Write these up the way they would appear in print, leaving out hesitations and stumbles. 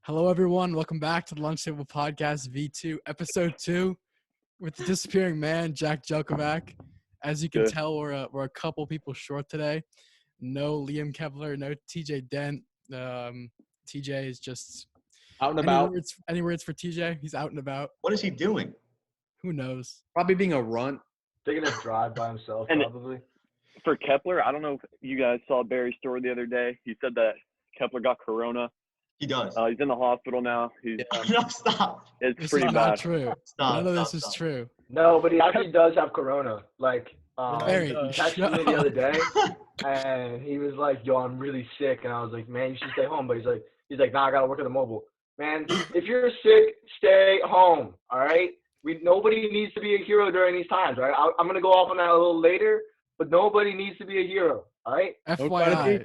Hello, everyone. Welcome back to the Lunch Table Podcast V2, Episode 2, with the disappearing man, Jack Jelkovac. As you can tell, we're a couple people short today. No Liam Kepler, no TJ Dent. TJ is just out and about. Any words for TJ? He's out and about. What is he doing? Who knows? Probably being a runt. Taking a drive by himself, probably. For Kepler, I don't know if you guys saw Barry's story the other day. He said that Kepler got corona. He does. He's in the hospital now. No, stop. It's This pretty is bad. not true. None of this is true. No, but he actually does have corona. Like, Barry, he texted me the other day, and he was like, "Yo, I'm really sick," and I was like, "Man, you should stay home." But he's like, "Nah, I gotta work at the mobile." Man, if you're sick, stay home. All right. Nobody needs to be a hero during these times, right? I'm gonna go off on that a little later, but nobody needs to be a hero. All right. FYI.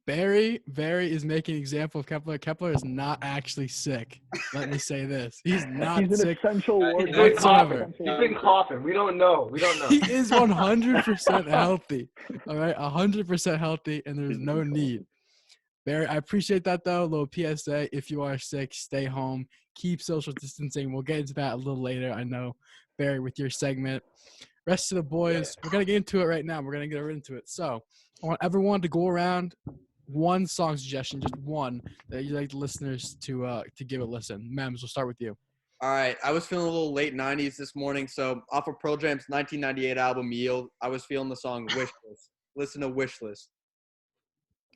Barry is making an example of Kepler. Kepler is not actually sick. Let me say this. He's not He's sick. an essential worker. He's been coughing. We don't know. He is 100% healthy. All right. 100% healthy, and there's no need. Barry, I appreciate that, though. A little PSA. If you are sick, stay home. Keep social distancing. We'll get into that a little later. I know, Barry, with your segment. Rest of the boys, we're going to get into it right now. We're going to get right into it. So I want everyone to go around one song suggestion, just one, that you'd like the listeners to give a listen. Mems, we'll start with you. All right. I was feeling a little late 90s this morning, so off of Pearl Jam's 1998 album, Yield, I was feeling the song Wish List. Listen to Wish List.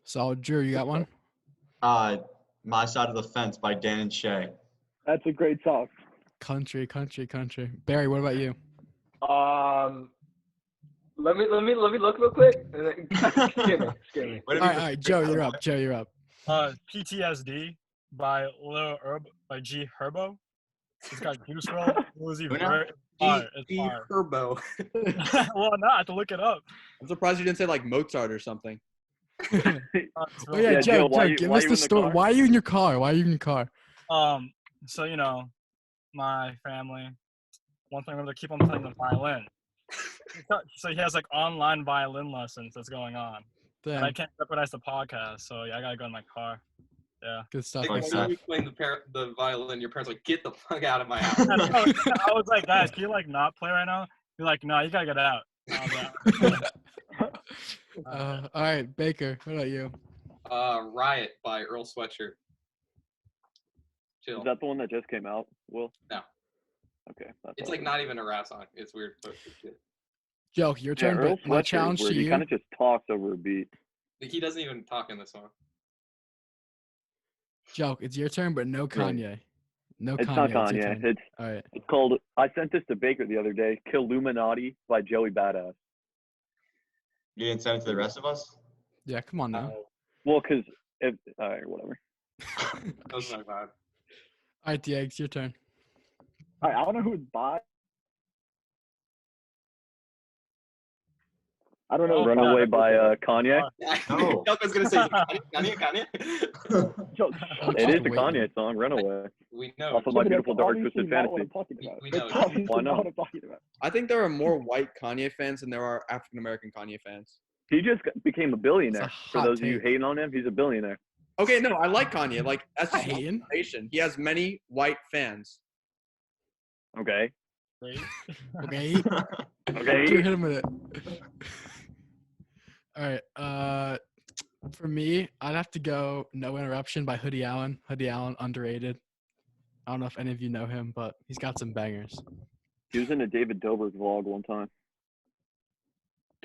So, Drew, you got one? My Side of the Fence by Dan and Shay. That's a great song. Country. Barry, what about you? Let me look real quick. Scare me. All right, Joe, you're up. PTSD by Lil Herb by G Herbo. He's got Juice WRLD, Uzi Vert. G Herbo. Well, no, I have to look it up. I'm surprised you didn't say like Mozart or something. Oh yeah, Joe, give us the story. Why are you in your car? So my family, one thing, to keep on playing the violin. So he has like online violin lessons that's going on. Damn. And I can't recognize the podcast, so yeah, I gotta go in my car. Yeah. Good stuff. When you were playing the violin, your parents were like, get the fuck out of my house. I was like, guys, can you like not play right now? You're like, no, you gotta get out. All right, Baker, what about you? Riot by Earl Sweatshirt. Chill. Is that the one that just came out, Will? No. Okay. It's like not even a rap song. It's weird. But it's good. Joe, your turn. Earl My Sweatshirt challenge is to weird. you. He kind of just talks over a beat. He doesn't even talk in this song. Joe, it's your turn, but no Kanye. No It's Kanye. not It's your Kanye. turn. All right. It's called. I sent this to Baker the other day. Killuminati by Joey Badass. You didn't send it to the rest of us? Yeah, come on now. Well, because all right, whatever. That was not bad. All right, Diego, it's your turn. I don't know who it's by. I don't know. Runaway by Kanye. No. I was gonna say Kanye. It is a Kanye song, Runaway. We know. Off of My Beautiful Dark Twisted Fantasy. We know. Why not? I think there are more white Kanye fans than there are African American Kanye fans. He just became a billionaire. It's a For hot those of you take. hating on him, he's a billionaire. Okay, no, I like Kanye. Like that's just Hating? observation. He has many white fans. Okay. Okay. Okay. Drew, hit him with it. All right. For me, I'd have to go No Interruption by Hoodie Allen. Hoodie Allen, underrated. I don't know if any of you know him, but he's got some bangers. He was in a David Dobrik vlog one time.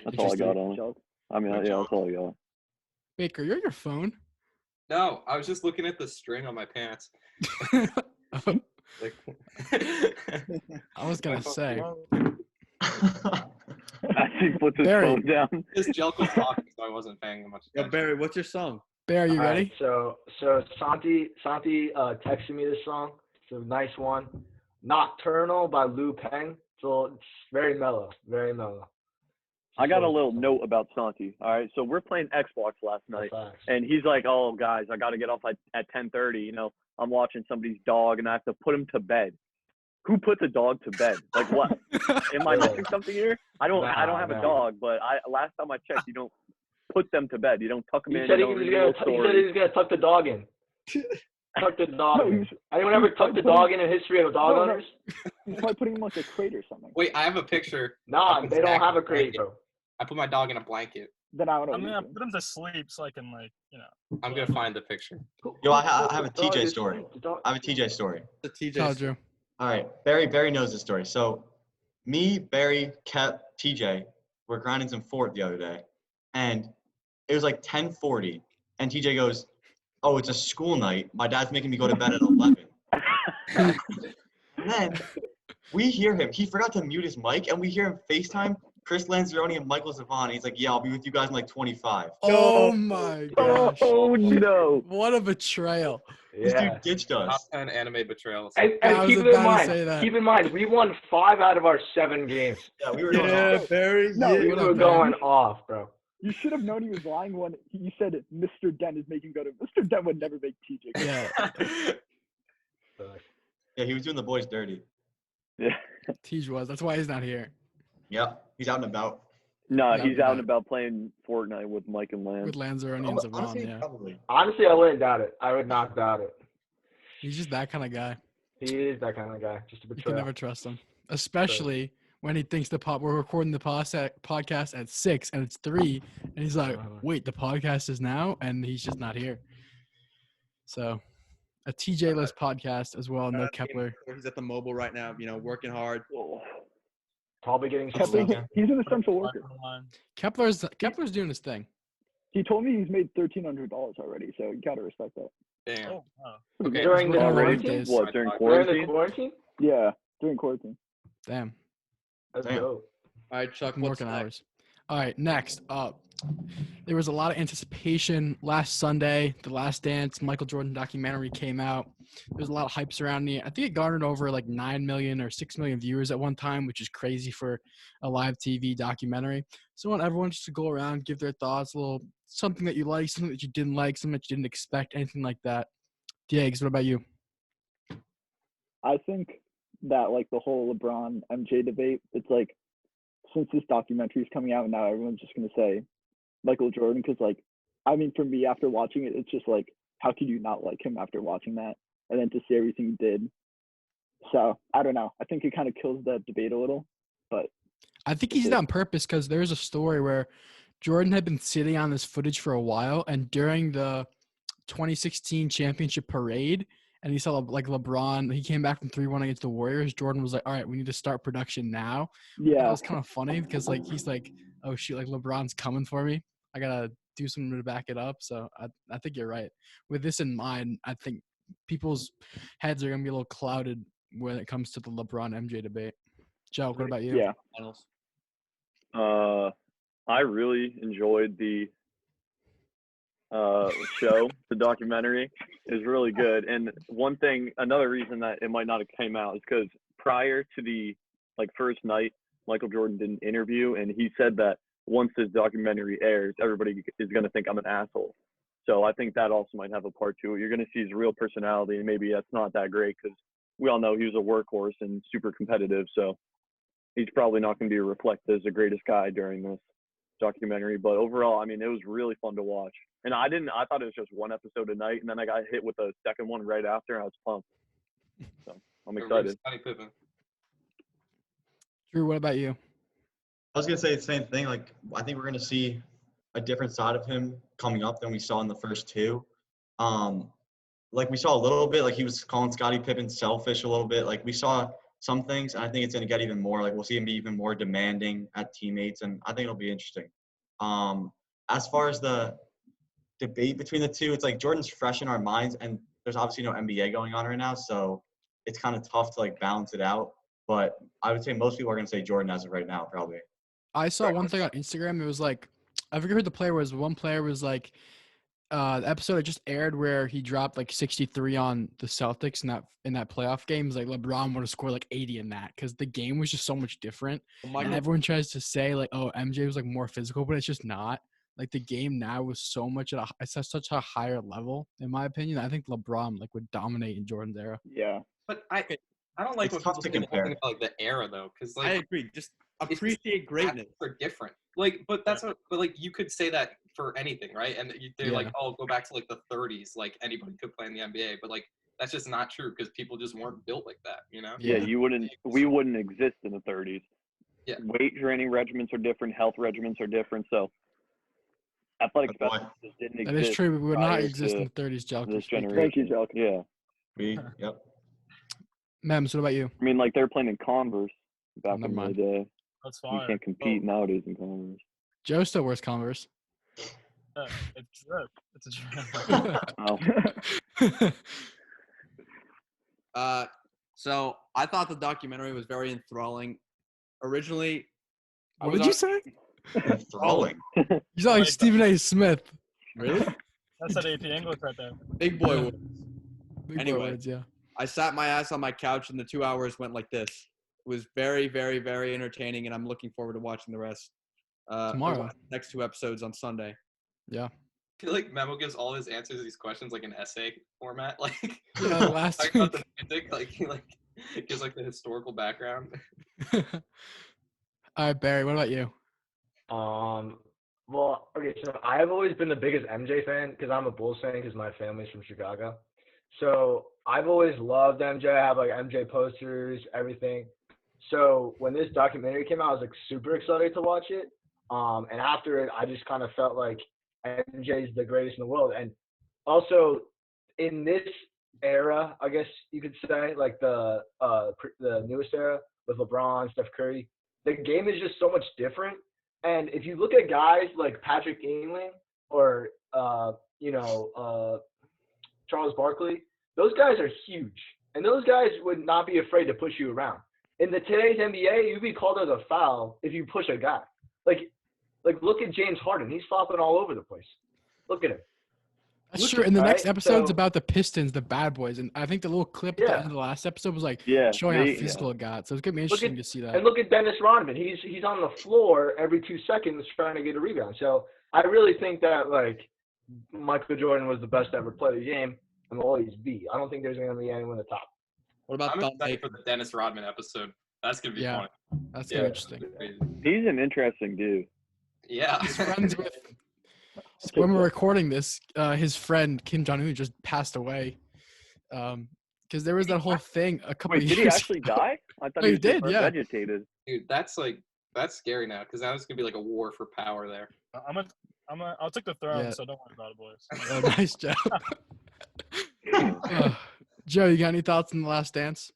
That's all I got on him. I mean, yeah, that's all I got. Baker, you're on your phone. No, I was just looking at the string on my pants. Like, I was going to say. As he puts his Barry. phone down. this Jelko was talking, so I wasn't paying much Yo, attention. Barry, what's your song? Barry, you All ready? right, so Santi texted me this song. It's a nice one. Nocturnal by Liu Peng. So it's very mellow. I got a little note about Santi. All right, so we're playing Xbox last night, and he's like, "Oh, guys, I got to get off at 10:30. You know, I'm watching somebody's dog, and I have to put him to bed." Who puts a dog to bed? Like what? Am I missing something here? I don't have a dog, but last time I checked, you don't put them to bed. You don't tuck them He in. said You he don't was read a gonna. little He said story. he was gonna tuck the dog in. Tuck the dog No, in. he's- Anyone ever tuck the dog in history of dog No, no. owners? He's probably putting him in like a crate or something. Wait, I have a picture. Nah, Of they don't have a exactly crate, blanket. bro. I put my dog in a blanket. Then I would I have mean, I put him to sleep so I can like, you know. I'm gonna find the picture. Yo, I have a The dog TJ is story. asleep. The dog- I have a TJ story. The TJ. Tell Drew. All right, Barry knows this story. So, me, Barry, Kep, TJ were grinding some fort the other day, and it was like 10:40, and TJ goes, "Oh, it's a school night. My dad's making me go to bed at 11." And then we hear him. He forgot to mute his mic, and we hear him FaceTime Chris Lanzarone and Michael Zavon. He's like, "Yeah, I'll be with you guys in like 25." Oh my gosh. Oh no! What a betrayal. This Yeah. dude ditched Top us. 10 anime betrayals. And, I and was keep it about in to say that. mind. Keep in mind, we won 5 out of our 7 games. Yeah, we were going Yeah, off. Barry. No, yeah. We what up, were man? going off, bro. You should have known he was lying when he said Mr. Dent is making go to. Mr. Dent would never make TJ. go. Yeah, Yeah, he was doing the boys dirty. Yeah. Tej was. That's why he's not here Yep, he's out and about. No, Yeah, he's out and yeah. about playing Fortnite with Mike and Lance. with Lanzarone and Zavon. Honestly, Yeah, probably. Honestly, I wouldn't doubt it. I would not doubt it. he's just that kind of guy. He is that kind of guy. Just a You can betrayal. never trust him, especially when he thinks we're recording the podcast at 6 and it's 3, and he's like, "Wait, the podcast is now," and he's just not here. So, a TJ-less podcast as well. No Kepler. He's at the mobile right now, you know, working hard. Oh. Probably getting That's some. okay. He's an essential worker. Kepler's doing his thing. He told me he's made $1,300 already, so you gotta respect that. Damn. Oh, wow. Okay. During the Working Already? hard quarantine? days. What, during During the quarantine? quarantine? Yeah, during quarantine. Damn. That's Damn. dope. All right, Chuck. Fucking What's working next? hours. All right, next up, there was a lot of anticipation last Sunday. The Last Dance Michael Jordan documentary came out. There was a lot of hype surrounding it. I think it garnered over like 9 million or 6 million viewers at one time, which is crazy for a live TV documentary. So I want everyone just to go around, give their thoughts, a little something that you like, something that you didn't like, something that you didn't expect, anything like that. Diegs, what about you? I think that like the whole LeBron MJ debate, it's like since this documentary is coming out now, everyone's just gonna say Michael Jordan because like I mean for me after watching it, it's just like how could you not like him after watching that and then to see everything he did. So I don't know. I think it kind of kills the debate a little, but I think he did that on purpose because there's a story where Jordan had been sitting on this footage for a while, and during the 2016 championship parade, and he saw like LeBron, he came back from 3-1 against the Warriors. Jordan was like, "All right, we need to start production now." That yeah, was kind of funny because like he's like, "Oh shoot, like LeBron's coming for me. I gotta do something to back it up." So I think you're right. With this in mind, I think people's heads are gonna be a little clouded when it comes to the LeBron MJ debate. Joe, what about you? yeah. Finals. I really enjoyed the show. The documentary is really good. And another reason that it might not have came out is because prior to the first night, Michael Jordan did an interview, and he said that once this documentary airs, everybody is going to think I'm an asshole. So I think that also might have a part to it. You're going to see his real personality, and maybe that's not that great because we all know he was a workhorse and super competitive. So he's probably not going to be reflected as the greatest guy during this documentary. But overall, I mean, it was really fun to watch. And I thought it was just one episode a night, and then I got hit with a second one right after, and I was pumped. So I'm excited. Scottie Pippen. Drew, what about you? I was gonna say the same thing. Like, I think we're gonna see a different side of him coming up than we saw in the first two. Like we saw a little bit, like he was calling Scottie Pippen selfish a little bit. Like we saw some things, and I think it's gonna get even more. Like we'll see him be even more demanding at teammates, and I think it'll be interesting. As far as the debate between the two, it's like Jordan's fresh in our minds, and there's obviously no NBA going on right now, so it's kind of tough to like balance it out. But I would say most people are gonna say Jordan as of right now, probably. I saw one thing on Instagram. It was like, I forget who the player was. One player was like, the episode that just aired where he dropped like 63 on the Celtics in that playoff game. It was like LeBron would have scored like 80 in that because the game was just so much different. And everyone tries to say like, oh, MJ was like more physical, but it's just not. Like the game now was so much it's at such a higher level, in my opinion. I think LeBron like would dominate in Jordan's era. Yeah. But I don't like It's when tough people to say the whole compare. thing about like the era though, because I like agree. Just appreciate greatness. Are different. Like, but that's but like you could say that for anything, right? And they're like, oh, go back to like the 30s, like anybody could play in the NBA, but like that's just not true because people just weren't built like that, you know? Yeah, we wouldn't exist in the 30s. Yeah. Weight training regimens are different, health regimens are different, so athletic specialties just didn't exist. That is true. We would not prior exist to in the 30s, Jelker. this Speak. generation. Thank you, Joe. Yeah. Yep. Mems, what about you? I mean, like they're playing in Converse back Never in the mind. day. That's You fine. can't compete nowadays in Converse. Joe still wears Converse. It's drip. It's a drip. Oh, So I thought the documentary was very enthralling. Originally, I What was did you on- say? Throwing. You sound like Like Stephen A. Smith. Really? That's that AP English right there. Big boy words. Big boy Anyway. words, yeah. I sat my ass on my couch and the 2 hours went like this. It was very, very, very entertaining, and I'm looking forward to watching the rest. Tomorrow. watch the next 2 episodes on Sunday. Yeah. I feel like Memo gives all his answers to these questions like an essay format. Like Yeah, last talking about week. the music, like he like gives like the historical background. All right, Barry, what about you? Well, okay, so I've always been the biggest MJ fan because I'm a Bulls fan because my family's from Chicago. So I've always loved MJ. I have like MJ posters, everything. So when this documentary came out, I was like super excited to watch it. And after it, I just kind of felt like MJ is the greatest in the world. And also in this era, I guess you could say, like the newest era with LeBron, Steph Curry, the game is just so much different. And if you look at guys like Patrick Ewing or Charles Barkley, those guys are huge, and those guys would not be afraid to push you around. In today's NBA, you'd be called as a foul if you push a guy. Like look at James Harden; he's flopping all over the place. Look at him. That's true. And the next right? episode's So- about the Pistons, the bad boys. And I think the little clip at the Yeah. end of the last episode was like yeah. showing how they- physical it got. So it's going to be Look interesting at- to see that. And look at Dennis Rodman. He's on the floor every 2 seconds trying to get a rebound. So I really think that like Michael Jordan was the best to ever play the game and will always be. I don't think there's going to be anyone at the top. What about I'm Thumb excited for the Dennis Rodman episode. That's gonna be Yeah. fun. That's Yeah. gonna be interesting. He's an interesting dude. Yeah. He's friends with. When we're recording this, his friend Kim Jong-un just passed away. Because there was that whole thing a couple Wait, of did he years actually ago. die? I thought Oh, he he was just did, yeah. vegetated. Dude, that's scary now because now it's gonna be like a war for power there. I'll take the throne, Yeah. so don't worry about it, boys. Oh, nice job. Joe, you got any thoughts on The Last Dance?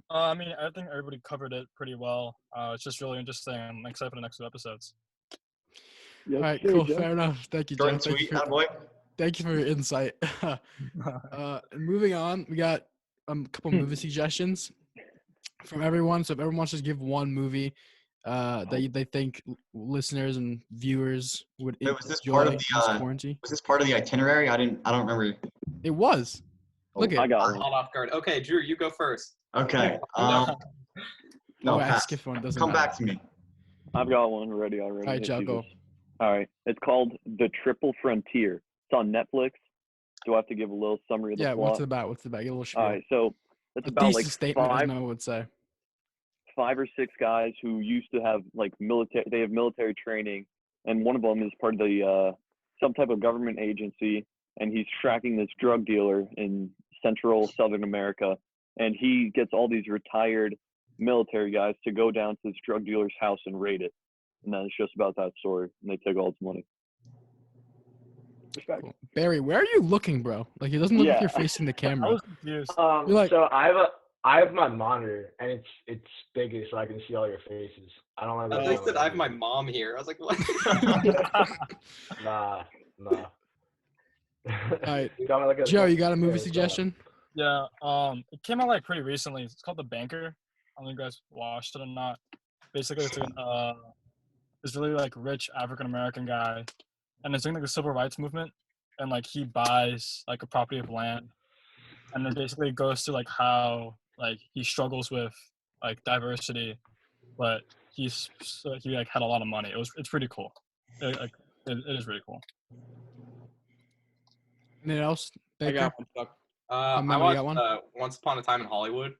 I mean, I think everybody covered it pretty well. It's just really interesting. I'm excited for the next 2 episodes. Yes, All right, sir, cool. Joe. Fair enough. Thank you, Short Joe. and Thank you, sweet, for, boy. thank you for your insight. Moving on, we got a couple movie suggestions from everyone. So if everyone wants to give one movie that they think listeners and viewers would Wait, was this enjoy part of in the, this quarantine. Was this part of the itinerary? I don't remember. It was. Look I at got Caught one. off guard. Okay, Drew, you go first. Okay. Oh, No, I pass. skipped one. Doesn't Come matter. back to me. I've got one ready already. All right, if Joe, you go. just- All right. It's called The Triple Frontier. It's on Netflix. Do I have to give a little summary of the Yeah, plot? what's it about? What's it about? Get a little spiel. All right. So it's A about thesis like statement, as five Memo would say. or six guys who used to have like military. They have military training, and one of them is part of the some type of government agency, and he's tracking this drug dealer in Central Southern America, and he gets all these retired military guys to go down to this drug dealer's house and raid it, and then it's just about that story, and they take all his money. Respect. Cool. Barry, where are you looking, bro? Like, it doesn't look like Yeah. you're facing the I camera. was confused. You're like- So I have my monitor and it's bigger so I can see all your faces. I don't want to. They said I have my mom here. I was like, what? Nah. All right, You got me like a- Joe, you got a movie Yeah, suggestion? Yeah, it came out like pretty recently. It's called The Banker. I don't know if you guys watched it or not. Basically, it's this really like rich African American guy, and it's during like the civil rights movement, and like he buys like a property of land, and then basically goes to like how like he struggles with like diversity, but he like had a lot of money. It's pretty cool. It is really cool. Anything else? I Baker? got one, Chuck. I Memo, you got watched one? Once Upon a Time in Hollywood.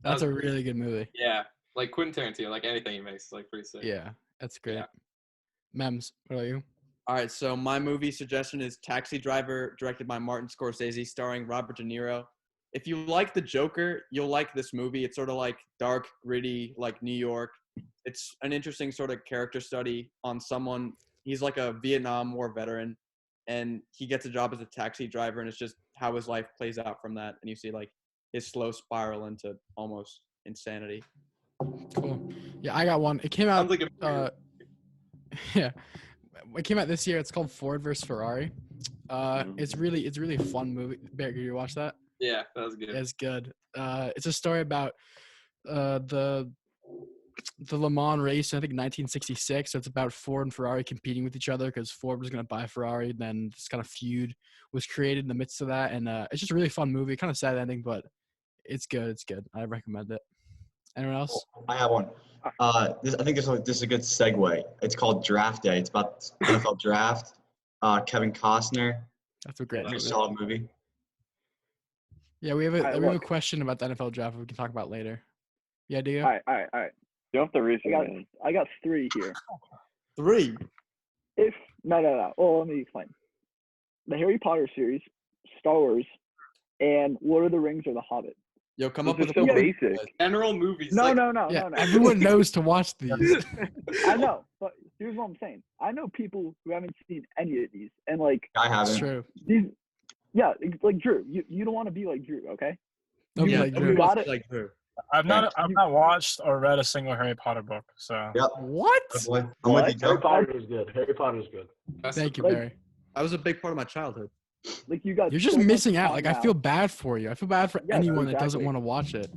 That's That a was- really good movie. Yeah, Like Quentin Tarantino, like anything he makes is like pretty sick. Yeah, that's great. Yeah. Mems, what about you? All right, so my movie suggestion is Taxi Driver, directed by Martin Scorsese, starring Robert De Niro. If you like The Joker, you'll like this movie. It's sort of like dark, gritty, like New York. It's an interesting sort of character study on someone. He's like a Vietnam War veteran, and he gets a job as a taxi driver, and it's just how his life plays out from that. And you see like his slow spiral into almost insanity. Cool. Yeah, I got one. It came out. Sounds like a Yeah, it came out this year. It's called Ford vs Ferrari. It's really a fun movie. Bear, did you watch that? Yeah, that was good. Yeah, it's good. It's a story about the Le Mans race, I think 1966. So it's about Ford and Ferrari competing with each other because Ford was going to buy Ferrari. Then this kind of feud was created in the midst of that, and it's just a really fun movie. Kind of sad ending, but it's good. It's good. I recommend it. Anyone else? I have one. I think this is a good segue. It's called Draft Day. It's about the NFL draft. Kevin Costner. That's a great Pretty movie. solid movie. Yeah, we have a Alright, a question about the NFL draft we can talk about later. Yeah, do you? All right. You don't have to reach it. I got 3 here. 3. No. Well, let me explain. The Harry Potter series, Star Wars, and Lord of the Rings or The Hobbit. Yo, come up This with is a so movie. basic. General movies. No, like, no. Everyone knows to watch these. I know, but here's what I'm saying. I know people who haven't seen any of these, and like I It's haven't. true. these. Yeah, like Drew. You don't want to be like Drew, okay? Don't be Yeah, like nobody Drew. got wants to it. be like Drew. I've not watched or read a single Harry Potter book, so Yep. What? I'm with you, What? Joe. Harry Potter is good. Harry Potter is good. that's Thank you, Like- Barry. That was a big part of my childhood. Like you got. You're just so much missing out. time Like I now. feel bad for you. I feel bad for Yes, anyone that doesn't exactly. want to watch it.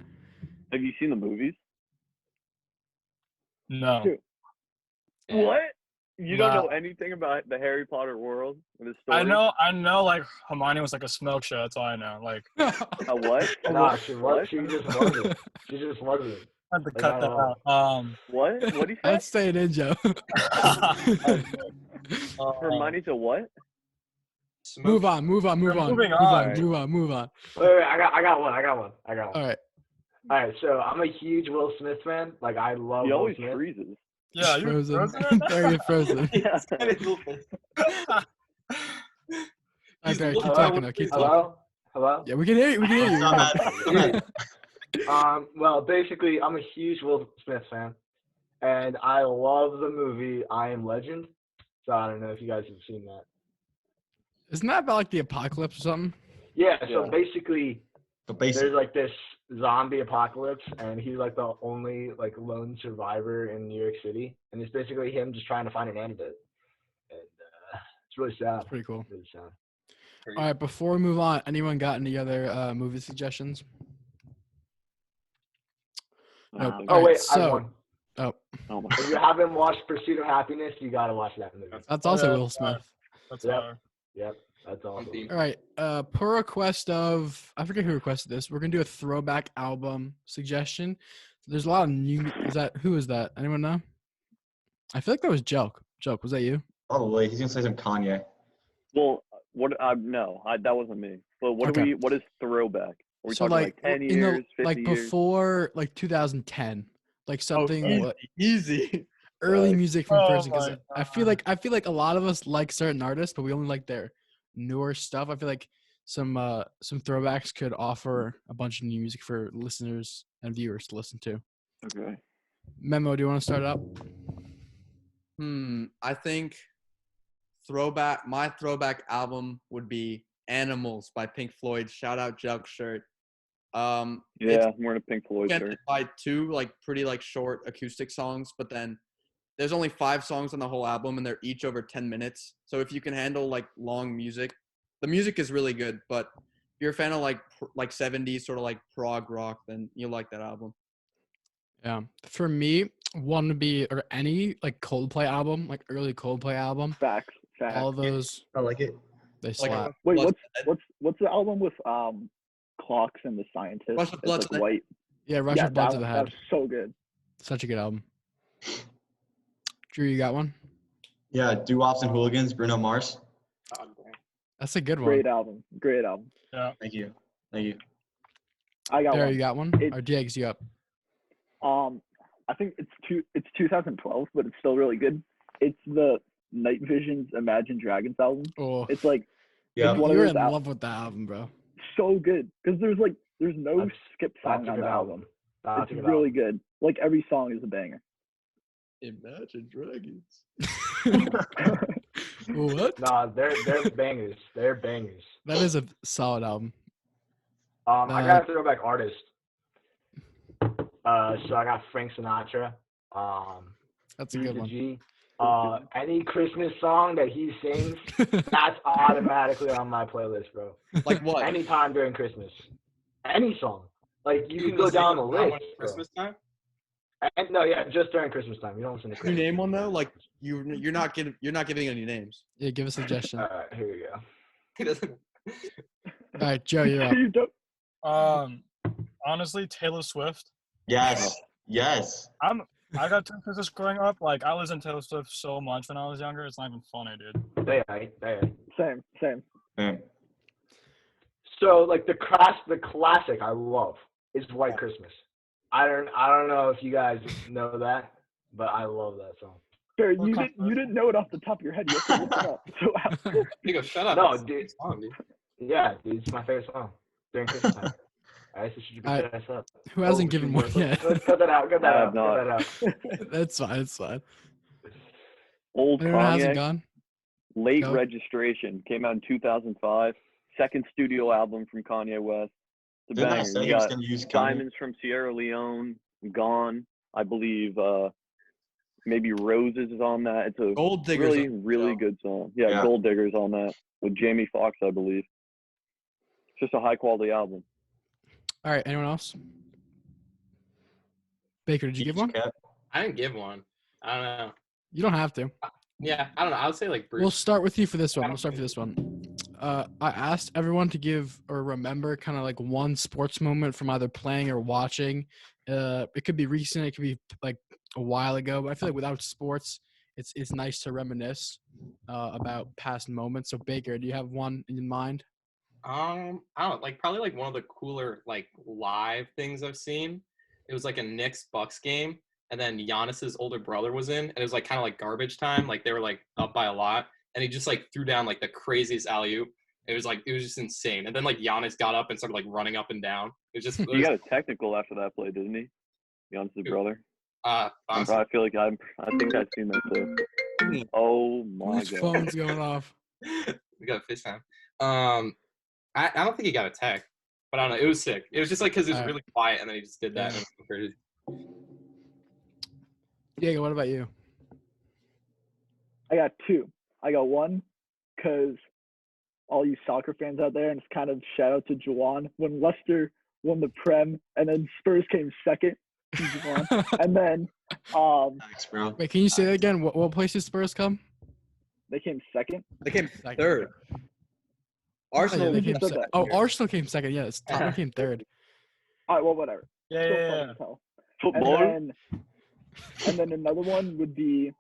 Have you seen the movies? no. Dude. What? You don't Nah. know anything about the Harry Potter world and the story? I know like Hermione was like a smoke show, that's all I know. Like A what? A Nah, what? she What? just wasn't. She just wasn't. I had to Like, cut that not out. What? What do you say? That's staying in, Joe. Hermione's a what? smoke. Move on. Moving on. Move on. Wait, I got one. All right. All right, so I'm a huge Will Smith fan. Like I love He Will always Smith. freezes. Yeah, you're Frozen. frozen. There you're frozen. Yeah. All right, Barry, keep Hello? talking now. Keep talking. Hello. Yeah, we can hear you. We can hear you. I'm mad. Well, basically, I'm a huge Will Smith fan, and I love the movie I Am Legend. So I don't know if you guys have seen that. Isn't that about like the apocalypse or something? Yeah. So Yeah. basically, But basically, there's like this zombie apocalypse, and he's like the only like lone survivor in New York City, and it's basically him just trying to find an antidote, and it's really sad. That's pretty cool. Really sad. All right, before we move on, anyone got any other movie suggestions? Nope. Um, All Oh right, wait, I so- have one. Oh, Oh my If you haven't watched Pursuit of Happiness, you gotta watch that movie. that's also Yeah, Will Smith. That's Yep. fire. Yep, that's awesome. theme. All right. Per request of, I forget who requested this. We're gonna do a throwback album suggestion. There's a lot of new. Who is that? Anyone know? I feel like that was Joke. Joke, was that you? probably he's gonna say some Kanye. Well, what? No, that wasn't me. But what Okay. What is throwback? Are we So talking like 10 in years, 50 like years? before like 2010, like something Easy. early Right. music from Oh person. Because my I feel like a lot of us like certain artists, but we only like their newer stuff. I feel like some throwbacks could offer a bunch of new music for listeners and viewers to listen to. Okay. Memo, do you want to start up? I think my throwback album would be Animals by Pink Floyd. Shout out Jug Shirt. Yeah, It's I'm wearing a Pink Floyd shirt. bookended by 2 like pretty like short acoustic songs, but then there's only 5 songs on the whole album and they're each over 10 minutes. So if you can handle like long music, the music is really good, but if you're a fan of like 70s sort of like prog rock, then you'll like that album. Yeah. For me, one would be or any like Coldplay album, like early Coldplay album. Facts. All those I like it. they Like slap. Wait, Blood- what's the album with Clocks and the Scientist? Rush of Blood It's to like the- white. Yeah, Rush Yeah, of Blood that, to the that Head. was so good. Such a good album. Drew, you got one? Yeah, Doo-Wops and Hooligans, Bruno Mars. God damn. That's a good one. Great album. Great album. Thank you. Thank you. I got Barry, one. you got one? It- Or Diggs, you up? I think it's 2012, but it's still really good. It's the Night Vision's Imagine Dragons album. Oh, It's like Yeah. one of you're those in love with that album, bro. so good because there's no That's- skip That's song a on good the album. album. That's a It's good really album. good. Like every song is a banger. Imagine Dragons. What? Nah, they're bangers. They're bangers. That is a solid album. I got a throwback artist. So I got Frank Sinatra. That's a good one. G. Any Christmas song that he sings, that's automatically on my playlist, bro. Like what? Anytime during Christmas, any song. Like you Dude, can go listen down the to that list. one at bro. Christmas time. And, no, yeah, just during Christmas time. You don't listen to Can you Christmas. name one though? Like you're not giving any names. Yeah, give a suggestion. All Here we go. He doesn't. right, Joe, you're up. You don't- Honestly, Taylor Swift. Yes. Yes. I got two Christmas growing up. Like I listened to Taylor Swift so much when I was younger. It's not even funny, dude. Same. Man. So like the classic I love is White Christmas. I don't know if you guys know that, but I love that song. Barry, We're you didn't know it off the top of your head. You have to look it up. So You go, shut up. No, It's a dude. good song, dude. Yeah, dude, it's my favorite song during Christmas time. I should you Alright, pick that up. Who hasn't Oh, given shoot, one let's- yet? Let's cut that out. Cut that I out. have not. Cut that out. That's fine. It's fine. Old Anyone hasn't Kanye, gone? Late Go. Registration, came out in 2005. Second studio album from Kanye West. It's a Didn't I banger. say You he was got going to use Kanye? Diamonds from Sierra Leone, Gone, I believe. Maybe Roses is on that. It's a Gold Diggers. really good song. Yeah, Yeah. Gold Diggers on that with Jamie Foxx, I believe. It's just a high quality album. All right, anyone else? Baker, did you give one? I didn't give one. I don't know. You don't have to. Yeah, I don't know. I would say like Bruce. We'll start with you for this one. I asked everyone to give or remember kind of like one sports moment from either playing or watching. It could be recent. It could be like a while ago. But I feel like without sports, it's nice to reminisce about past moments. So Baker, do you have one in mind? I don't know, like probably like one of the cooler like live things I've seen. It was like a Knicks Bucks game, and then Giannis's older brother was in, and it was like kind of like garbage time. Like they were like up by a lot, and he just like threw down like the craziest alley-oop. It was just insane. And then like Giannis got up and started like running up and down. It was just He got a technical after that play, didn't he? Giannis' brother. honestly, I feel like I think I've seen that too. Oh my Whose god. phone's going off? we got a FaceTime. I don't think he got a tech, but I don't know. It was sick. It was just like because it was Alright. really quiet, and then he just did that. Yeah. And it was crazy. Diego, what about you? I got two. I got one because all you soccer fans out there, and it's kind of shout out to Juwan when Leicester won the Prem, and then Spurs came second. Juwan. And then Thanks, bro. Wait, can you say that again? What place did Spurs come? they came second. They came Second. third. Oh, yeah, Arsenal. they You came said se- that. oh, Arsenal came second. Yes, Tottenham came third. All right, well, whatever. Yeah, Still yeah, fun yeah. as hell. Football. And then another one would be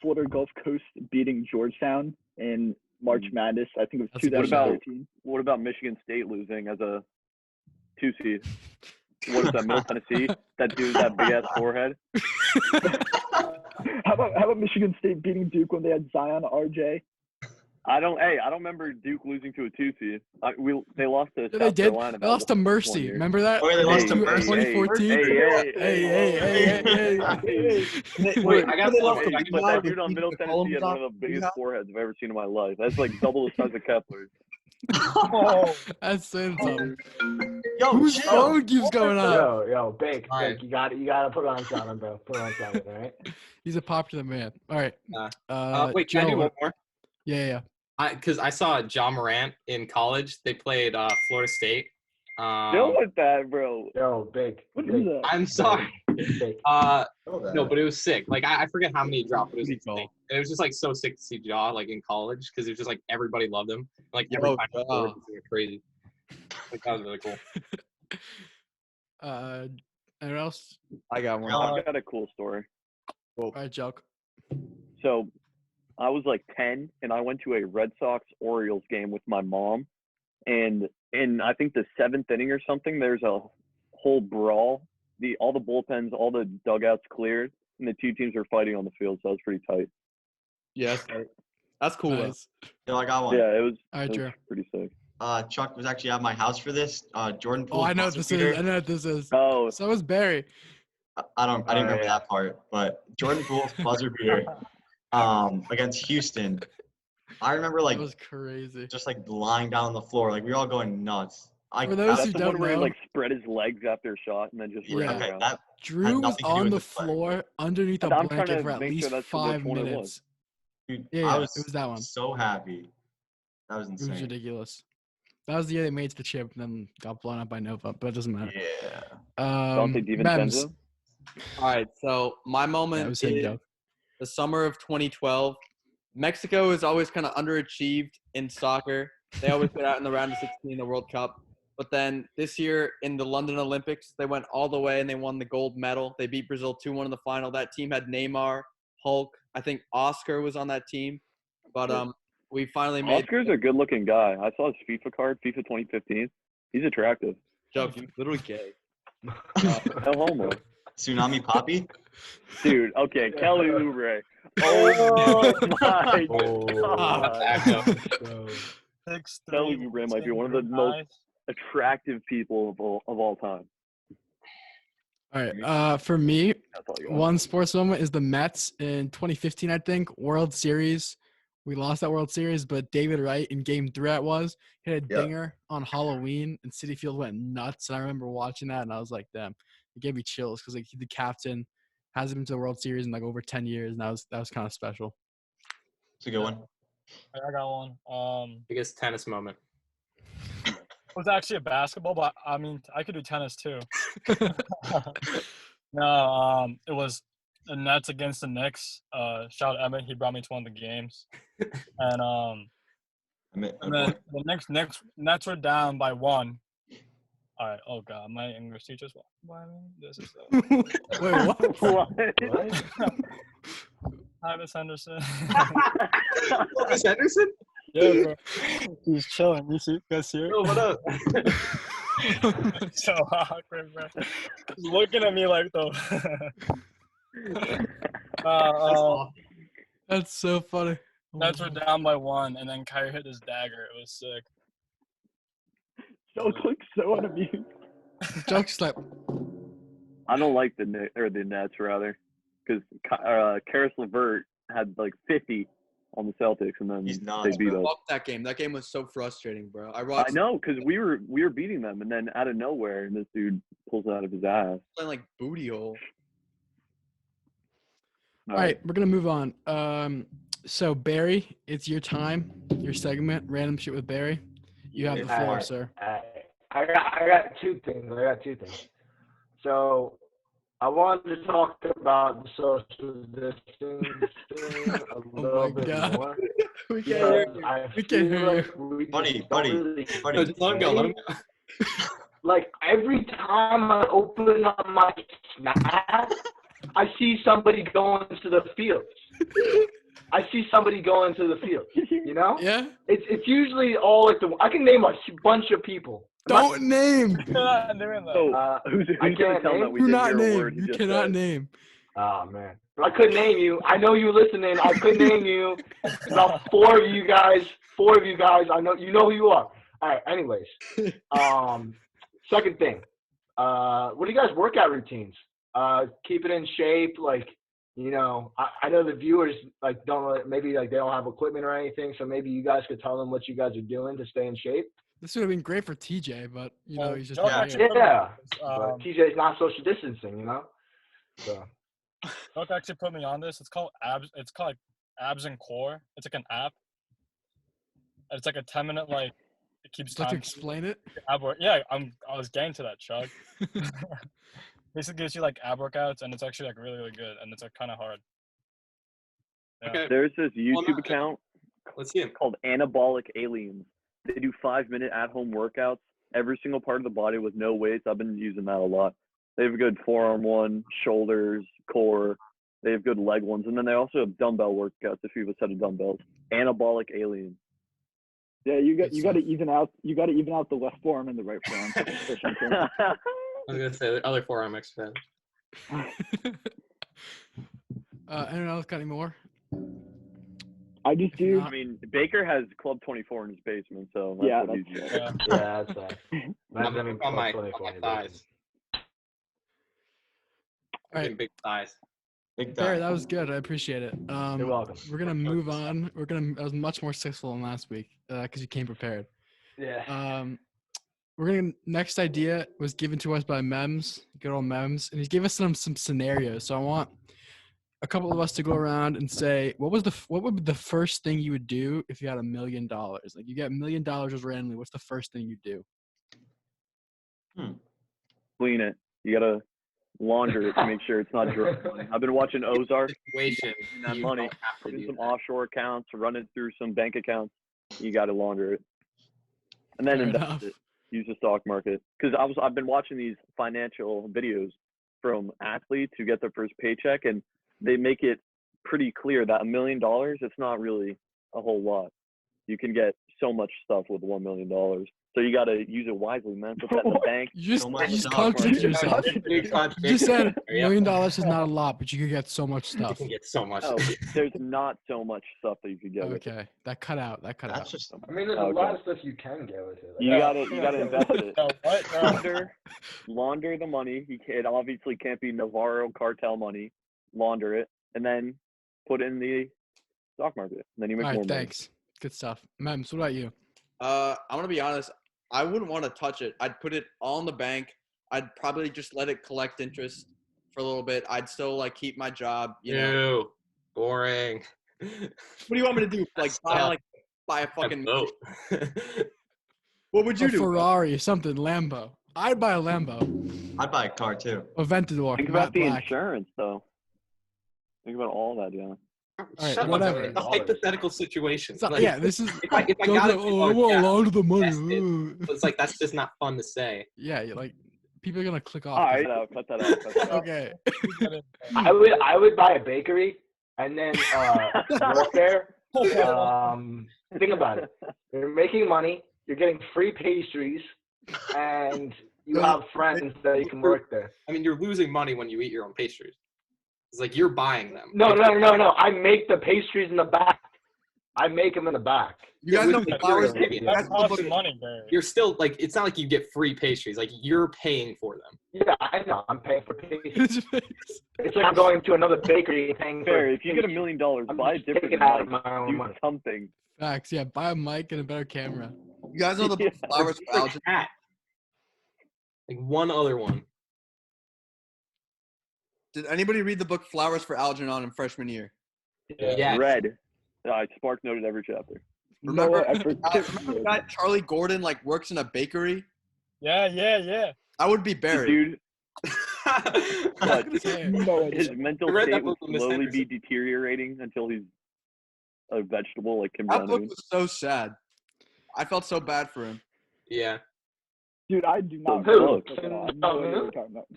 Florida Gulf Coast beating Georgetown in March Madness. I think it was That's a good shout. 2013. What about Michigan State losing as a 2 seed? What is that, Middle Tennessee? That dude with that big ass forehead? How about Michigan State beating Duke when they had Zion RJ? I don't remember Duke losing to a 2 seed. They lost to Yeah, South they did. Carolina. They lost to one Mercy. year. Remember that? Oh, yeah, they lost to In Mercy. 2014. Hey. Wait, I got But one. that dude on Middle Tennessee had one of the biggest foreheads I've ever seen in my life. That's like double the size of Kepler's. That's saying something. Yo, Whose chill. phone keeps going off? Yo, Bake, Alright. you gotta put it on silent, bro. Put it on silent, all right? He's a popular man. All right. Wait, can I do Joe, one more? Yeah. Because I saw John Morant in college. They played Florida State. Deal with that, bro. Yo, Bake. What Bake, is that? I'm sorry. Bake. No, but it was sick. Like I forget how many he dropped, but it was Pretty cool. insane. It was just like so sick to see Ja like in college because it was just like everybody loved him. Like every Oh, time he Ja. scored, it was crazy. Like that was really cool. Anyone else? I got one. I've got a cool story. All right, joke. So I was like 10 and I went to a Red Sox Orioles game with my mom. And in I think the 7th inning or something, there's a whole brawl, all the bullpens, all the dugouts cleared, and the two teams were fighting on the field, so that was pretty tight. Yes, that's cool. though. Nice. Yo, I got one. Yeah, it was, All right, it was Drew. pretty sick. Chuck was actually at my house for this. Jordan Oh, Poole's I know what buzzer this beater. is. I know what this is. Oh, So was Barry. I didn't remember yeah. that part, but Jordan Poole's buzzer beater against Houston. I remember That like was crazy. just like lying down on the floor, like we were all going nuts. For those that's who the don't one where he know, like spread his legs after a shot and then just Yeah. ran okay, around. that Drew was nothing to do on with the this play. floor underneath a I'm trying blanket to for at make least sure that's which 5 one it was. minutes. dude, Yeah, I it was was that one. so happy. That was It was insane. ridiculous. That was the year they made it to the chip and then got blown up by Nova, but it doesn't matter. Yeah. Dante Mems. DiVincenzo. All right, so my Yeah, moment it was him, is Joe. the summer of 2012. Mexico is always kind of underachieved in soccer. They always get out in the round of 16 in the World Cup. But then this year in the London Olympics, they went all the way and they won the gold medal. They beat Brazil 2-1 in the final. That team had Neymar, Hulk. I think Oscar was on that team. But we finally made Oscar's a good-looking guy. I saw his FIFA card, FIFA 2015. He's attractive. Joe, he's literally gay. No homo. Tsunami Poppy? Dude, okay, Kelly Oubre. Oh my god. Kelly Oubre might be one of the most attractive people of all time. All right. For me, That's all you got. one sports moment is the Mets in 2015, I think, World Series. We lost that World Series, but David Wright in Game 3 hit a Yeah. dinger on Halloween, and Citi Field went nuts. And I remember watching that, and I was like, damn, it gave me chills because like the captain hasn't been to the World Series in like over 10 years, and that was kind of special. It's a good one. I got one. Biggest tennis moment. It was actually a basketball, but I mean, I could do tennis too. No, it was the Nets against the Knicks. Shout out Emmett, he brought me to one of the games, and Oh, then the Nets were down by 1. All right. Oh God, my English teacher's why me? This is Wait, what? What? Hi, Miss Henderson. Miss Henderson? Yeah, bro. He's chilling. You guys see her? Oh, what up? So awkward, bro. He's looking at me like though. That's so funny. Nets were down by 1, and then Kyrie hit his dagger. It was sick. So looks so unamused. Joke's like, I don't like the Nets rather, because Karis LeVert had like 50 on the Celtics, and then He's nuts, they beat bro. us. Fuck that game. That game was so frustrating, bro. I I watched know, because we were beating them, and then out of nowhere, this dude pulls it out of his ass. playing like booty hole. all right, we're gonna move on. So Barry, it's your time, your segment, random shit with Barry. You have the Yeah. floor, sir. I got two things. So I wanted to talk about the social distancing a little bit God. more. We can't hear because you. I We can't feel hear like you. we just Buddy, don't buddy, really buddy. No, just let him go. Let him go. Like every time I open up my Snap, I see somebody going to the field. You know? Yeah. It's usually all like I can name a bunch of people. Don't name. You're not doing that. So who's I gonna can't tell them name- that we Do didn't not hear a name. word You just cannot said? name. Oh man, I couldn't name you. I know you listening. I couldn't name you. About four of you guys. I know you know who you are. All right. Anyways, second thing. What are you guys' workout routines? Keep it in shape. Like, you know, I know the viewers like maybe they don't have equipment or anything, so maybe you guys could tell them what you guys are doing to stay in shape. This would have been great for TJ, but you know he's just Joe not actually here. put me on Yeah. this. But TJ's not social distancing, you know. So. Joe actually put me on this. It's called Abs. It's called like Abs and Core. It's like an app. And it's like a 10-minute like it keeps Let's time. explain it. Ab work. Yeah, I was getting to that, Chuck. Basically gives you like ab workouts, and it's actually like really good, and it's like kind of hard. Yeah. Okay, There's this Well, YouTube no, account let's see him. called Anabolic Aliens. They do 5-minute at-home workouts, every single part of the body with no weights. I've been using that a lot. They have a good forearm one, shoulders, core. They have good leg ones, and then they also have dumbbell workouts if you have a set of dumbbells. Anabolic Aliens. Yeah, you got Good to even out the left forearm and the right forearm. for efficiency. was gonna say the other forearm exercise. Anyone else got any more? I just If do. not- I mean, Baker has Club 24 in his basement, so that's Yeah, what he's that's- doing. Yeah. Yeah, that's that. I'm Imagine having on my plus 24 in your thighs. basement. All right. Getting big thighs. Big Barry, time. that was good. I appreciate it. You're welcome. We're gonna move on. That was much more successful than last week because you came prepared. Yeah. Next idea was given to us by Mems, good old Mems, and he gave us some scenarios. So I want a couple of us to go around and say what would be the first thing you would do if you had $1 million? Like you get $1 million just randomly. What's the first thing you do? Clean it. You gotta launder it to make sure it's not drug money. I've been watching Ozark. Situation. That you money, don't have to put in do some that. offshore accounts, run it through some bank accounts. You got to launder it, and then Fair invest enough. it. Use the stock market because I've been watching these financial videos from athletes who get their first paycheck, and they make it pretty clear that $1 million it's not really a whole lot. You can get so much stuff with $1 million. So you got to use it wisely, man. Put that in the bank. You So much just stock contradicted market. yourself. Big You just said $1 Yeah. million is not a lot, but you could get so much You stuff. can get so much. No, there's not so much stuff that you could get with it. Okay, that cut out. That's out. just I mean, there's a Okay. lot of stuff you can get with it. Like, You gotta invest it. No, what? No. Launder the money. It obviously can't be Navarro cartel money. Launder it and then put it in the stock market. And then you make All more right, money. thanks. Good stuff. Mems, what about you? I'm gonna be honest. I wouldn't want to touch it. I'd put it all in the bank. I'd probably just let it collect interest for a little bit. I'd still like keep my job. You know. Ew, boring. What do you want me to do? Like Stop. buy a fucking. boat. What would you A do? Ferrari, something, Lambo. I'd buy a Lambo. I'd buy a car too. Aventador. Think Matte about the Black. insurance though. Think about all that, yeah. right, Shut whatever. up. It's a hypothetical situation. It's not- Like, yeah, this is. if I Don't got go, it, oh, I want a lot of the money. invest it. Ooh." it's like that's just not fun to say. Yeah, you're like people are gonna click off. All 'cause- right, cut that out. Cut that out. Okay. I would buy a bakery and then work there. Think about it. You're making money. You're getting free pastries, and you have friends that you can work there. I mean, you're losing money when you eat your own pastries. It's like you're buying them. No. Like, I make the pastries in the back. I make them in the back. You guys with know the flowers. bakery. You guys That's know the costing book- money, Barry. You're still like it's not like you get free pastries. Like you're paying for them. Yeah, I know. I'm paying for pastries. His face. It's like I'm going to another bakery and paying for. Fair. If you get $1 million, I'm buy a just different taking it out of mic. my own Do money. something. Facts. Yeah, buy a mic and a better camera. You guys know the book Yeah. Flowers for Like Algernon? that. Like one other one. Did anybody read the book Flowers for Algernon in freshman year? Yes. Red. I Spark noted every chapter. Remember, No, I forget. remember the guy Charlie Gordon like works in a bakery? Yeah. I would be The buried. dude, but No, his mental I read that state would book with Miss slowly be Henderson. deteriorating until he's a vegetable like Kim That book Jong-un. was so sad. I felt so bad for him. Yeah. dude, I do not. Who? know. I have no idea what you're talking about.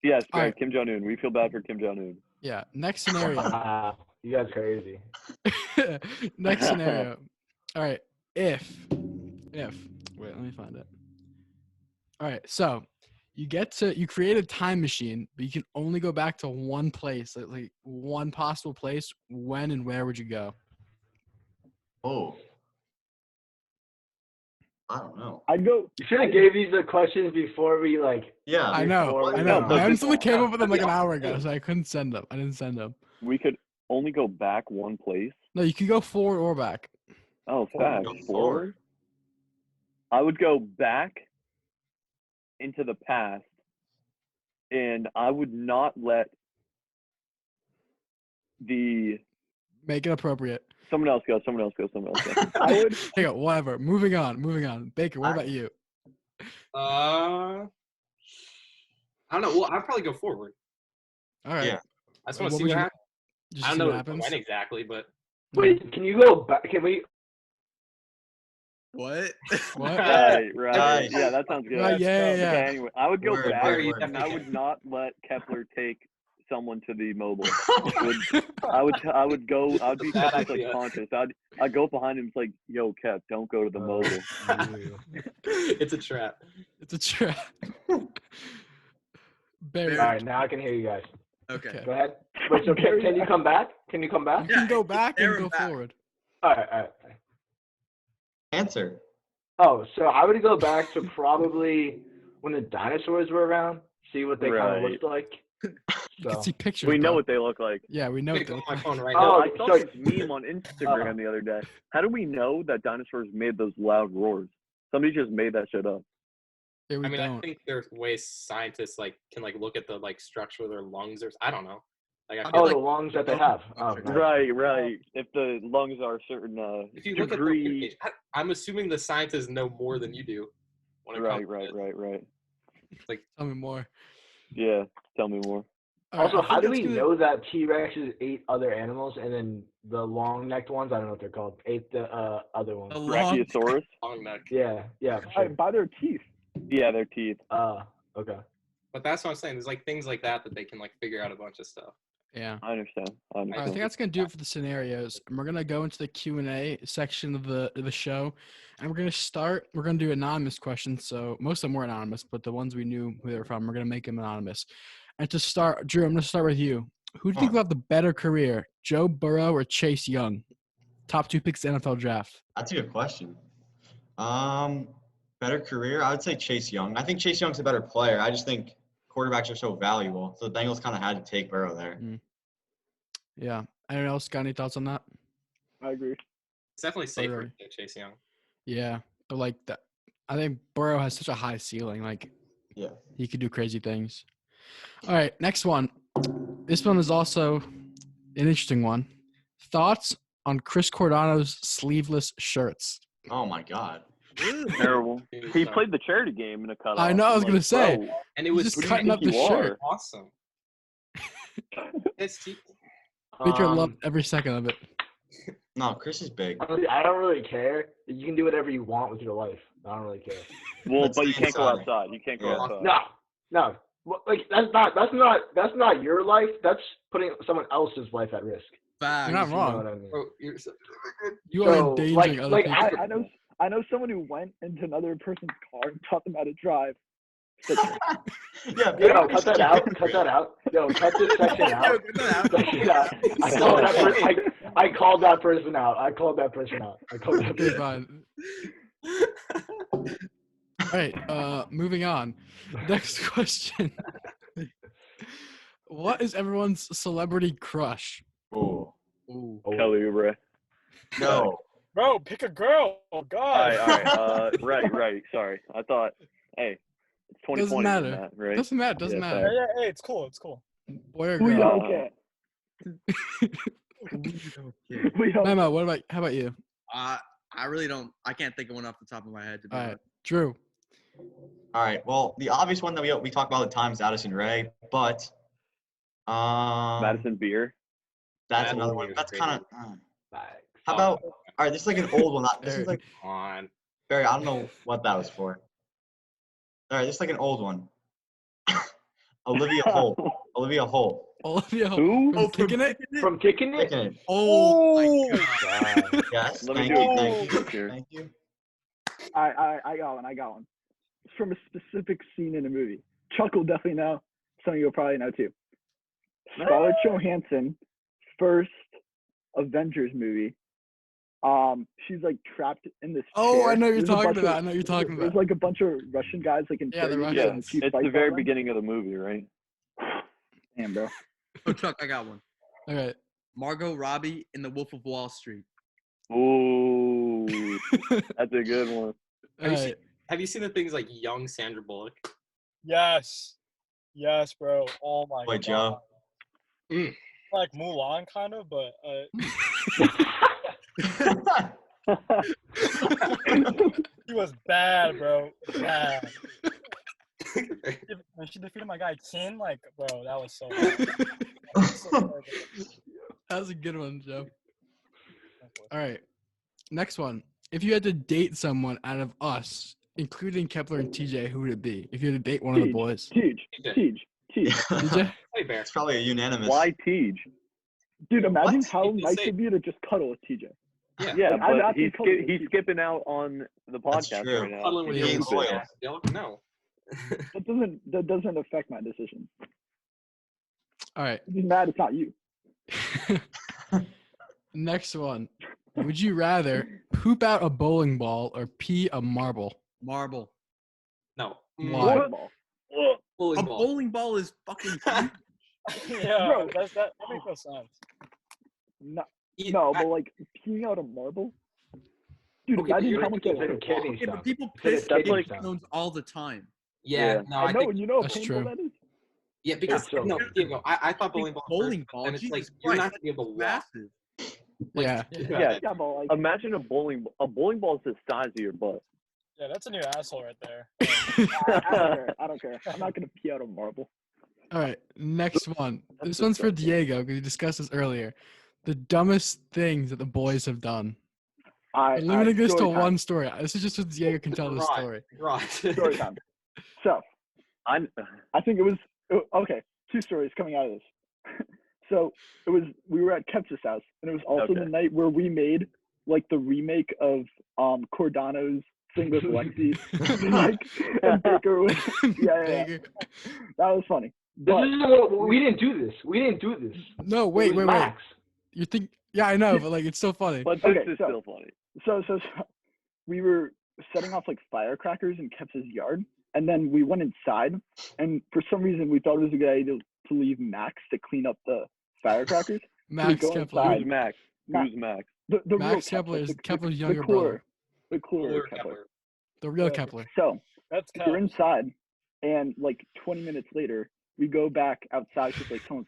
Yes, All right. Kim Jong-un. We feel bad for Kim Jong-un. Yeah. Next scenario. You guys crazy. Next scenario. All right. If wait, let me find it. All right. So you create a time machine, but you can only go back to one place, like one possible place. When and where would you go? Oh. I don't know. I'd go. You should have gave these the questions before we like. Yeah. I know. before I we know. went but I on. this- only came up with them like an hour ago, Yeah. so I couldn't send them. I didn't send them. We could only go back one place. No, you can go forward or back. Oh, Go facts. forward. Forward. I would go back into the past, and I would not let Make it appropriate. someone else go. I would. Hey, whatever. Moving on. Baker, what about you? I don't know. Well, I'd probably go forward. All right. Yeah. I just want What to see would what you- happens. Just I don't see know what happens. when exactly, but Wait, can you go back? Can we? What? What? Right. Nice. Yeah, that sounds good. Right, yeah. Okay, anyway, I would go Word, back, word, word. and I would not let Kepler take someone to the mobile. I would go. I'd be Bad Kepler's, idea. like conscious. I'd go behind him. It's like, yo, Kep, don't go to the mobile. it's a trap. It's a trap. Barry. All right, now I can hear you guys. Okay. Okay. Go ahead. Wait, so can you come back? Can you come back? You can go it's back there and go and back. forward. All right, all right. Answer. Oh, so I would go back to probably when the dinosaurs were around, see what they kind Right. of looked like. You can So- see pictures. We know bro. what they look like. Yeah, we know I'm what gonna they go on look my like. phone right No, now. Oh, I saw so- this meme on Instagram the other day. How do we know that dinosaurs made those loud roars? Somebody just made that shit up. Yeah, we I mean, I don't. think there's ways scientists like can like look at the like structure of their lungs or I don't know. Like I feel Oh, like the lungs that they have. Oh, nice. Right. If the lungs are a certain if you look at the degree. ribcage, I'm assuming the scientists know more than you do. When it comes Right. to this. Tell me more. Yeah, tell me more. All right, Also, I how think do we that's gonna- know that T-Rexes ate other animals and then the long-necked ones, I don't know what they're called, ate the other ones? The long- Brachiosaurus? Long neck. Yeah, for sure. By their teeth. Yeah, their teeth. Okay. But that's what I'm saying. There's like things like that they can like figure out a bunch of stuff. Yeah. I understand. All right, I think that's gonna do it for the scenarios, and we're gonna go into the Q&A section of the show, and we're gonna do anonymous questions. So most of them were anonymous, but the ones we knew who they were from, we're gonna make them anonymous. And to start, Drew, I'm gonna start with you. Who do you think will have the better career, Joe Burrow or Chase Young? Top 2 picks in the NFL draft. That's a good question. Better career? I would say Chase Young. I think Chase Young's a better player. I just think quarterbacks are so valuable. So the Bengals kind of had to take Burrow there. Yeah. Anyone else got any thoughts on that? I agree. It's definitely safer Burrow. than Chase Young. Yeah, but like that, I think Burrow has such a high ceiling. Like, Yeah. he could do crazy things. All right, next one. This one is also an interesting one. Thoughts on Chris Cordano's sleeveless shirts? Oh my God. Terrible. Dude, He no. played the charity game in a cutoff. I know, I was gonna say. bro, And it He's was just who do you cutting up think the you shirt. are? awesome. It's cheap. Baker loved every second of it. No, Chris is big. Honestly, I don't really care. You can do whatever you want with your life. I don't really care. Well, Let's but you stay can't go inside. outside. You can't go Yeah. outside. No. Well, like that's not your life. That's putting someone else's life at risk. Facts. You're not You know wrong. what I mean? Bro, you're so- You are So, endangering other like, people. I know someone who went into another person's car and taught them how to drive. Yeah, Yo, cut that out. Cut that out. Yo, cut this section out. Section out. I called that person out. I called that person out. Okay, fine. All right, moving on. Next question. What is everyone's celebrity crush? Ooh. Ooh. Kelly Oubre. No. Bro, pick a girl. Oh All God. right. Right. Sorry. I thought, hey, it's 2020. Doesn't matter. Matt, right? Doesn't matter. Doesn't Yeah, matter. Yeah, hey, it's cool. It's cool. Boy or We girl? don't care. We don't. Memo, how about you? I really don't. I can't think of one off the top of my head. To be All right, honest. Drew. All right. Well, the obvious one that we talk about all the time is Addison Rae, but Madison Beer. that's That another movie one. was That's great. kind of. Facts. How about? All right. This is like an old one. This is Very- like Come on. Barry. I don't know what that was for. All right. This is like an old one. Olivia Holt. Olivia Holt. Olivia Who? from Kicking It? From kicking it? Picking it. Oh, my Oh. God. Yes. Let me Thank do you. it. Thank you. Here. Thank you. I got one. It's from a specific scene in a movie. Chuck will definitely know. Some of you will probably know too. Scarlett Johansson, first Avengers movie. She's like trapped in this. Oh, chair. I know you're There's a talking bunch about. I of- know you're talking There's about. like a bunch of Russian guys like in Yeah, the Paris, Russians. and she It's fights the very all them. beginning of the movie, right? Damn, bro. Oh, Chuck, I got one. All right. Margot Robbie in The Wolf of Wall Street. Ooh, that's a good one. All right. Have you seen the things like young Sandra Bullock? Yes. Yes, bro. Oh my Boy, God. Joe. Like Mulan, kind of, but he was bad, bro. Bad. When she defeated my guy Kin, like, bro, that was so. That was so good. That was a good one, Joe. All right. Next one. If you had to date someone out of us, including Kepler and TJ, who would it be? If you had to date one of the boys. Tej. TJ? Hey, Bear. It's probably a unanimous. Why Tej? Dude, imagine What? how It's nice insane. it'd be to just cuddle with TJ. Yeah, Like, I'm but not he's totally he's Tej. skipping out on the That's podcast true. right now. Cuddling with Yeah, young he's loyal. Sandra. No. That doesn't affect my decision. All right. I'm just mad it's not you. Next one. Would you rather poop out a bowling ball or pee a marble? Marble. No. Why? Volleyball. Bowling A ball. bowling ball is fucking huge. Yeah, Bro. that makes no sense. No, but like peeing out a marble. Dude, Okay, but imagine you're how much It's that a hurts. kidney Okay, but stone. people It's a piss kidney kidney stone. stones all the time. Yeah, Yeah. no, I know, think and you know how That's painful true. that is. yeah, because It's so no, weird. Diego, I thought bowling ball was Bowling first, ball. and it's like Jesus you're not Christ, gonna be able to walk. massive. Like, Yeah. think about Yeah. that. Yeah, but like Imagine a bowling ball is the size of your butt. Yeah, that's a new asshole right there. I don't care. I'm not gonna pee out a marble. All right. Next one. That's This one's for disgusting. Diego because we discussed this earlier. The dumbest things that the boys have done. I'm limiting this to story time. one story. This is just so Diego can tell the Right. story. Right. Story time. So I I think it was okay. 2 stories coming out of this. So we were at Kemp's house, and it was also Okay. the night where we made like the remake of Cordano's thing with Lexi, like and Baker. Yeah. Baker. That was funny. This But is what we didn't do this. We didn't do this. No, It wait. was Max. You think? Yeah, I know, but like it's so funny. but this Okay, is so- still funny. so we were setting off like firecrackers in Kemp's yard, and then we went inside, and for some reason we thought it was a good idea to leave Max to clean up the firecrackers. Max go Kepler. inside. Who's Max? Max- Who's Max? The real Max Kepler, Kepler is the- Kepler's the younger cooler, brother. the cooler Cooler Kepler. Kepler. The real Kepler. So That's we're kind inside, and like 20 minutes later, we go back outside because like someone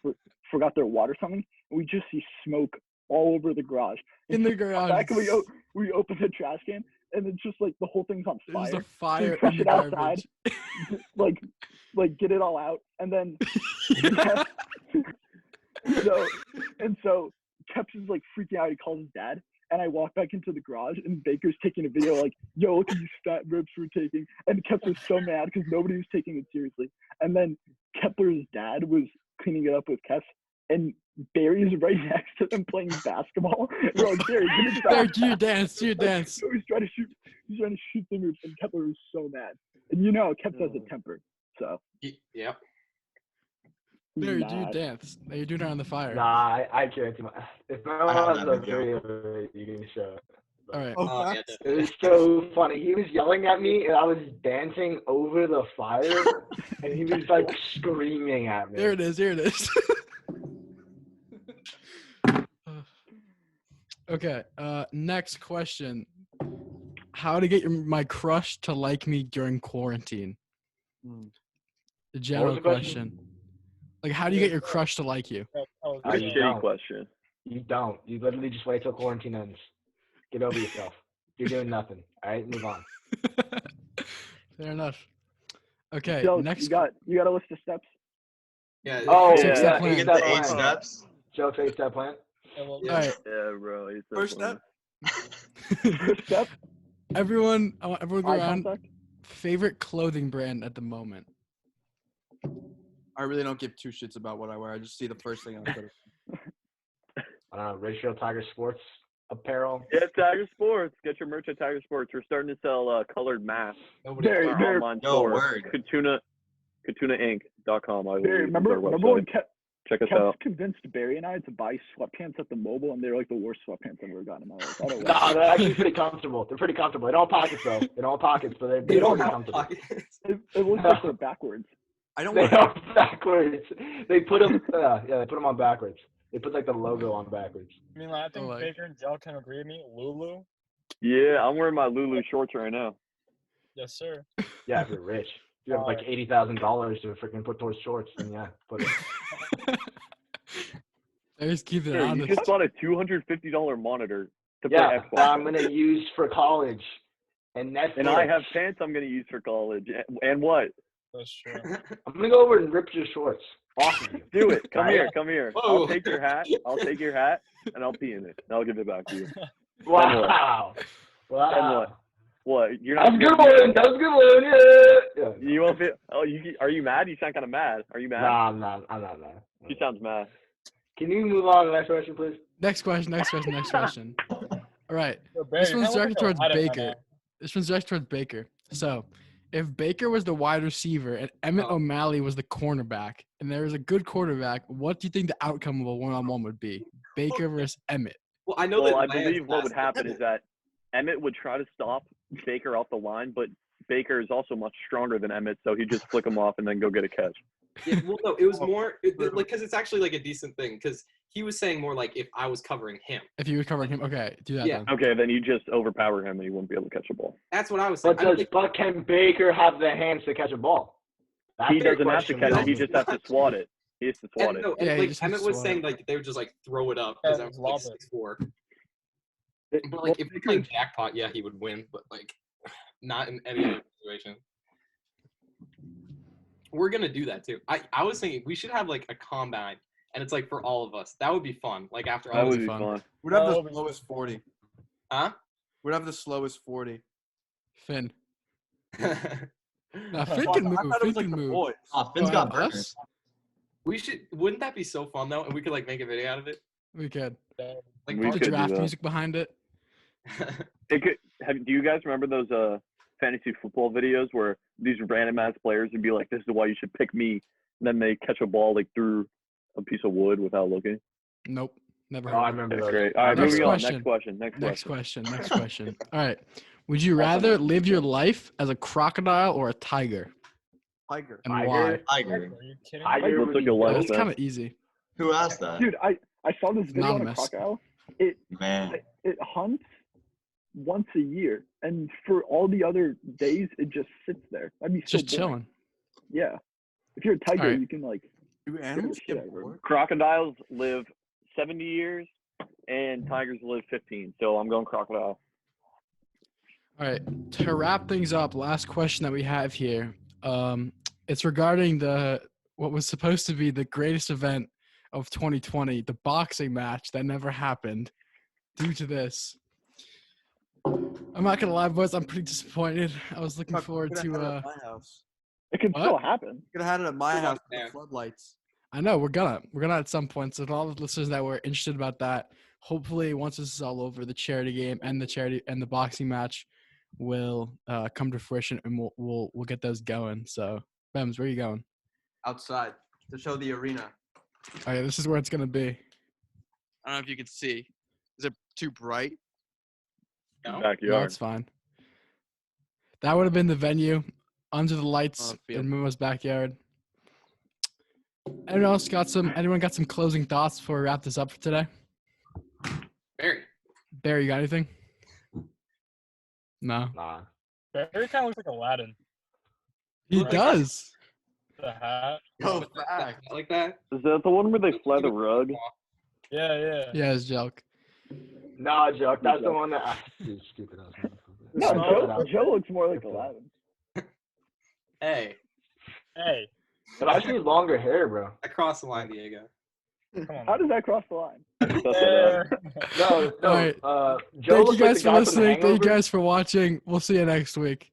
forgot their water or something, and we just see smoke all over the garage. In the Back garage. and we open the trash can, and it's just like the whole thing's on There's fire. a fire push in it the outside. garbage. like get it all out, and then so Keps is like freaking out. He calls his dad, and I walk back into the garage, and Baker's taking a video like, "Yo, look at these fat rips we're taking," and Keps was so mad because nobody was taking it seriously. And then Kepler's dad was cleaning it up with Keps, and Barry's right next to them playing basketball. We're like, Barry, give me There, that. do your dance. Do your dance. So he's trying to shoot fingers, and Kepler was so mad. And you know, Keps has a temper, so. Yep. he's There, do your mad. dance. Now you're doing it on the fire. Nah, I can't. If no I one have has that a video. video, you can show it. All right. Oh, yeah, It was so funny. He was yelling at me, and I was dancing over the fire, and he was like screaming at me. There it is. Here it is. Okay. Next question. How to get my crush to like me during quarantine? The general the question? question. Like, how do you get your crush to like you? that was That's a you shitty don't. question. You don't. You literally just wait till quarantine ends. Get over yourself. You're doing nothing. All right, move on. Fair enough. Okay. Joe, next. you got a list of steps. Yeah. Oh, Yeah. Six-step yeah. plan. You get the 8 steps. Joe, take that plan. well, Yeah. All right. Yeah, bro. He's so First funny. step. First step, Everyone, I want everyone to go eye around. contact. Favorite clothing brand at the moment? I really don't give two shits about what I wear. I just see the first thing on Twitter. I don't know. Ratio Tiger Sports apparel. Yeah, Tiger Sports. Get your merch at Tiger Sports. We're starting to sell colored masks. Nobody. Barry, on our Barry, online No store. word. KatunaInc.com. I Barry, believe is our remember when website. Check us Keps out. convinced Barry and I to buy sweatpants at the mobile, and they're like the worst sweatpants I've ever gotten in my life. I don't know. No, they're actually pretty comfortable. They're pretty comfortable. They don't have pockets though. They don't have pockets, but They they're don't pretty have comfortable. pockets. It looks like they're backwards. I don't They want. are backwards. They put them. Yeah, they put them on backwards. They put like the logo on backwards. I mean, like, I think like- Baker and Joe can agree with me. Lulu, Yeah, I'm wearing my Lulu shorts right now. yes sir. Yeah, if you're rich. If you have like $80,000 to freaking put towards shorts, then yeah, put it. I just keep it Yeah, you honest. just bought a $250 monitor to Yeah, play that Xbox. I'm gonna use for college, and Netflix. And I have pants I'm gonna use for college. And what? That's true. I'm gonna go over and rip your shorts off of you. Do it. Come Right? here. Come here. Whoa. I'll take your hat. And I'll pee in it. And I'll give it back to you. Wow. Wow. And what? What? You're not. That was a good one. That was a good one. Yeah. You won't feel. Oh, are you mad? You sound kind of mad. Are you mad? Nah, I'm not. I'm not. He sounds mad. Can you move on to the next question, please? Next question. All right. Yo, Barry, This you one's kinda directed look towards like a light right Baker. now. This one's directed towards Baker. So, if Baker was the wide receiver and Emmett O'Malley was the cornerback, and there was a good quarterback, what do you think the outcome of a one-on-one would be? Baker versus Emmett. Well, I know Well, that. I Lance believe what would passed happen is that Emmett would try to stop Baker off the line, but Baker is also much stronger than Emmett, so he'd just flick him off and then go get a catch. Yeah, well, no, it was more like because it's actually like a decent thing because he was saying more like if I was covering him. If you were covering him, okay, do that Yeah. then. Okay, then you just overpower him and he wouldn't be able to catch the ball. That's what I was saying. But can Baker have the hands to catch a ball? That's He their doesn't have to question, catch it. He though. just has to swat it. He has to swat it. No, Yeah, he like just has Emmett to was swat saying it. like they would just like throw it up because Yeah, I was lob like it. 6'4". It- But well, like if we play jackpot, yeah, he would win. But like not in any other situation. We're gonna do that too. I was thinking we should have like a combine, and it's like for all of us. That would be fun. Like after that all, would this be fun. fun. We'd have Oh, the slowest 40. huh? We'd have the slowest 40. Finn. we Nah, Finn can move. I thought it Finn was like can the move. boys. Finn's Oh, got us? burners. should. Wouldn't that be so fun though? And we could like make a video out of it. We could. Like We The could do draft that. music behind it. It could, do you guys remember those fantasy football videos where these random ass players would be like, "This is why you should pick me," and then they catch a ball like through a piece of wood without looking? Nope. Never Oh, heard I of it. remember That's those. great. All right, Next moving on. question. Next question. Next question. Next question. All right. Would you rather live your life as a crocodile or a tiger? Tiger. And Tiger. why? Tiger. Are you kidding? Tiger Looks would like be a life dope. It's vest. kind of easy. Who asked that? Dude, I saw this video on a Anonymous. crocodile. Man. It hunts once a year, and for all the other days, it just sits there. That'd be so Just boring. chilling. Yeah. If you're a tiger, Alright. you can like. Do animals shit get out of 'em. bored? Crocodiles live 70 years, and tigers live 15. So I'm going crocodile. All right. To wrap things up, last question that we have here. It's regarding what was supposed to be the greatest event of 2020, the boxing match that never happened due to this. I'm not gonna lie, boys. I'm pretty disappointed. I was looking forward Could've had it to. at my house. It can What? still happen. Could have had it at my house with Yeah. the floodlights. I know we're gonna at some point. So to all the listeners that were interested about that, hopefully once this is all over, the charity game and the boxing match will come to fruition, and we'll get those going. So, Bems, where are you going? Outside to show the arena. Okay, this is where it's gonna be. I don't know if you can see. Is it too bright? No? No, Backyard. it's fine. That would have been the venue under the lights field. in Momo's backyard. Anyone got some closing thoughts before we wrap this up for today? Barry. Barry, you got anything? No. Nah. Barry kind of looks like Aladdin. He Right. does. The hat. Oh, With that- fact. like that. Is that the one where they fly the rug? Yeah, yeah. Yeah, it's a joke. Nah, joke. That's the one that. Dude, stupid ass motherfucker. No, No. Joe looks more like Aladdin. Hey, Hey, But I see longer hair, bro. I crossed the line, Diego. come on. How does that cross the line? That's what, Yeah. No, All right. Joe Thank looks you like guys the for guy from The listening. Thank you Hangover. guys for watching. We'll see you next week.